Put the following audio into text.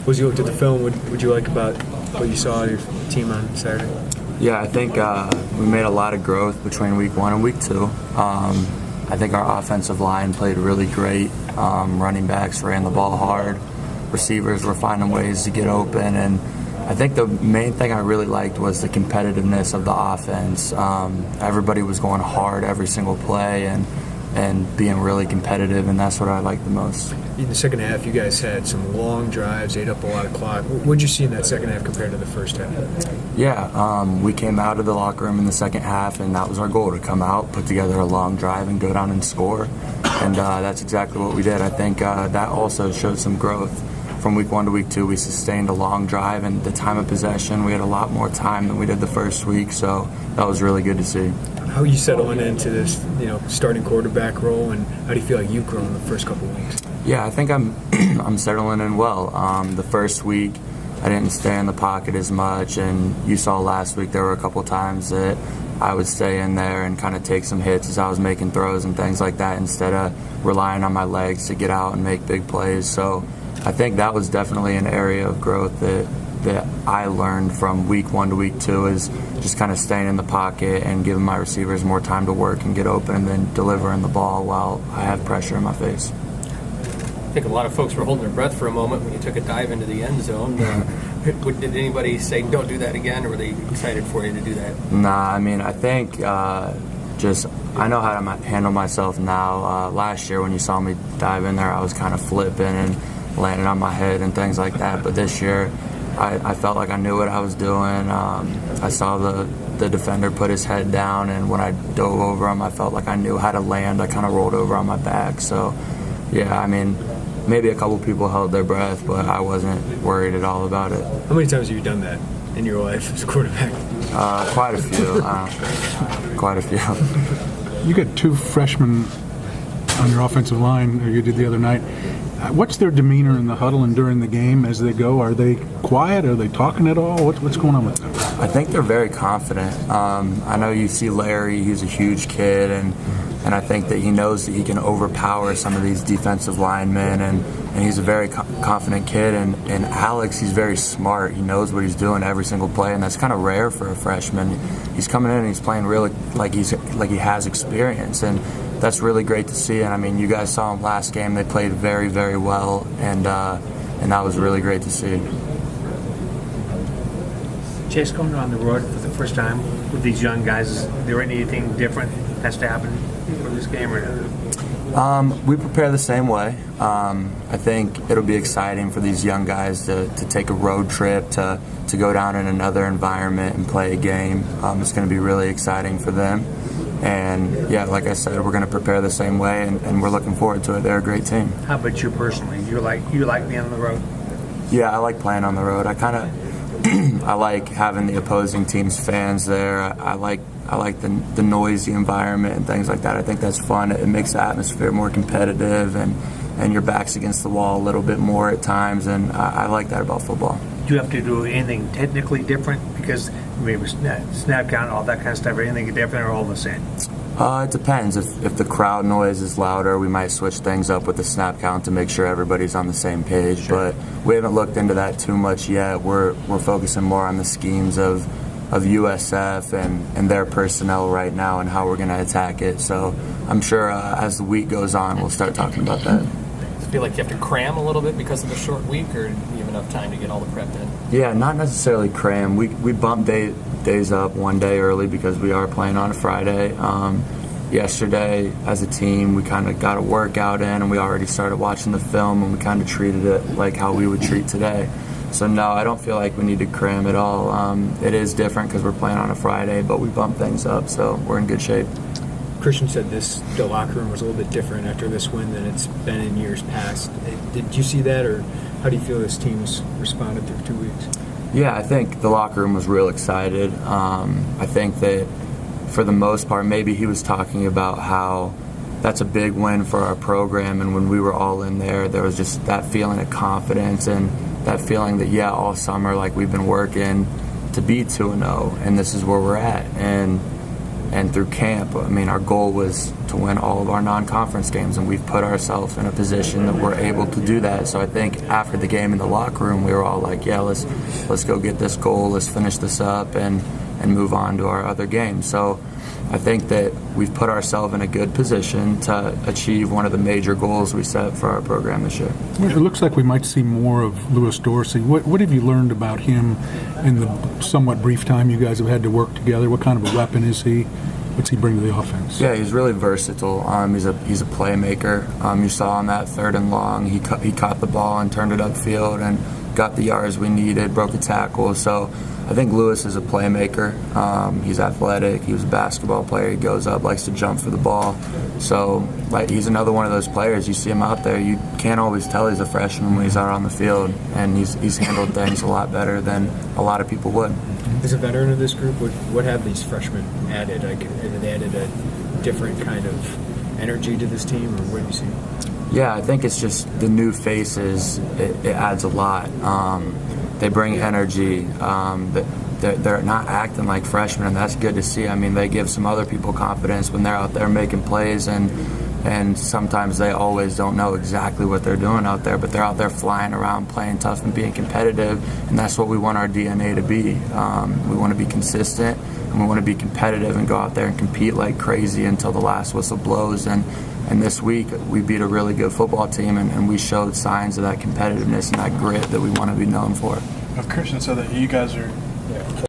As you looked at the film, what would you like about what you saw of your team on Saturday? Yeah, I think we made a lot of growth between week 1 and week 2. I think our offensive line played really great. Running backs ran the ball hard. Receivers were finding ways to get open. And I think the main thing I really liked was the competitiveness of the offense. Everybody was going hard every single play and being really competitive, and that's what I liked the most. In the second half, you guys had some long drives, ate up a lot of clock. What did you see in that second half compared to the first half? Yeah, we came out of the locker room in the second half, and that was our goal, to come out, put together a long drive, and go down and score. And that's exactly what we did. I think that also showed some growth. From week 1 to week 2, we sustained a long drive, and the time of possession, we had a lot more time than we did the first week, so that was really good to see. How are you settling into this, starting quarterback role, and how do you feel like you've grown the first couple of weeks? Yeah, I think I'm settling in well. The first week, I didn't stay in the pocket as much, and you saw last week there were a couple times that I would stay in there and kind of take some hits as I was making throws and things like that instead of relying on my legs to get out and make big plays. So I think that was definitely an area of growth that I learned from week 1 to week 2, is just kind of staying in the pocket and giving my receivers more time to work and get open, and then delivering the ball while I have pressure in my face. I think a lot of folks were holding their breath for a moment when you took a dive into the end zone. Did anybody say, don't do that again, or were they excited for you to do that? Nah, I mean, I think I know how to handle myself now. Last year when you saw me dive in there, I was kind of flipping and landing on my head and things like that. But this year, I felt like I knew what I was doing. I saw the defender put his head down, and when I dove over him, I felt like I knew how to land. I kind of rolled over on my back. So, yeah, I mean, maybe a couple people held their breath, but I wasn't worried at all about it. How many times have you done that in your life as a quarterback? Quite a few. Quite a few. You got 2 freshmen on your offensive line, or you did the other night. What's their demeanor in the huddle and during the game as they go? Are they quiet? Are they talking at all? What's going on with them? I think they're very confident. I know you see Larry, he's a huge kid, and I think that he knows that he can overpower some of these defensive linemen, and he's a very confident kid. And Alex, he's very smart. He knows what he's doing every single play, and that's kind of rare for a freshman. He's coming in and he's playing really like he has experience, and that's really great to see. And I mean, you guys saw him last game. They played very, very well, and that was really great to see. Chayce, going on the road for the first time with these young guys, is there anything different that has to happen for this game or not? We prepare the same way. I think it'll be exciting for these young guys to take a road trip, to go down in another environment and play a game. It's going to be really exciting for them. And, yeah, like I said, we're going to prepare the same way, and we're looking forward to it. They're a great team. How about you personally? You like being on the road? Yeah, I like playing on the road. I like having the opposing team's fans there. I like the noisy environment and things like that. I think that's fun. It makes the atmosphere more competitive, and your back's against the wall a little bit more at times, and I like that about football. Do you have to do anything technically different? Because maybe snap count, all that kind of stuff, anything different or all the same? It depends. If the crowd noise is louder, we might switch things up with the snap count to make sure everybody's on the same page. Sure. But we haven't looked into that too much yet. We're focusing more on the schemes of USF and their personnel right now and how we're going to attack it. So I'm sure as the week goes on, we'll start talking about that. Do you feel like you have to cram a little bit because of the short week, or do you have enough time to get all the prep in? Yeah, not necessarily cram. We bump days up one day early because we are playing on a Friday. Yesterday, as a team, we kind of got a workout in, and we already started watching the film, and we kind of treated it like how we would treat today. So, no, I don't feel like we need to cram at all. It is different because we're playing on a Friday, but we bump things up, so we're in good shape. Christian said the locker room was a little bit different after this win than it's been in years past. Did you see that, or how do you feel this team's responded through 2 weeks? Yeah, I think the locker room was real excited. I think that for the most part, maybe he was talking about how that's a big win for our program, and when we were all in there was just that feeling of confidence and that feeling that, yeah, all summer, like, we've been working to be 2-0, and this is where we're at. And And through camp, I mean, our goal was to win all of our non-conference games, and we've put ourselves in a position that we're able to do that. So I think after the game in the locker room, we were all like, yeah, let's go get this goal, let's finish this up, and move on to our other games. So I think that we've put ourselves in a good position to achieve one of the major goals we set for our program this year. Well, it looks like we might see more of Lewis Dorsey. What have you learned about him in the somewhat brief time you guys have had to work together? What kind of a weapon is he? What's he bring to the offense? Yeah, he's really versatile. He's a playmaker. You saw on that 3rd and long, he caught the ball and turned it upfield and got the yards we needed, broke a tackle. So I think Lewis is a playmaker. He's athletic. He was a basketball player. He goes up, likes to jump for the ball. So he's another one of those players. You see him out there, you can't always tell he's a freshman when he's out on the field, and he's handled things a lot better than a lot of people would. As a veteran of this group, what have these freshmen added? Have they added a different kind of energy to this team, or what have you seen? Yeah, I think it's just the new faces. It adds a lot. They bring energy. They're not acting like freshmen, and that's good to see. I mean, they give some other people confidence when they're out there making plays, and sometimes they always don't know exactly what they're doing out there, but they're out there flying around, playing tough and being competitive, and that's what we want our DNA to be. We want to be consistent, and we want to be competitive and go out there and compete like crazy until the last whistle blows. And this week, we beat a really good football team, and we showed signs of that competitiveness and that grit that we want to be known for. Christian said that you guys are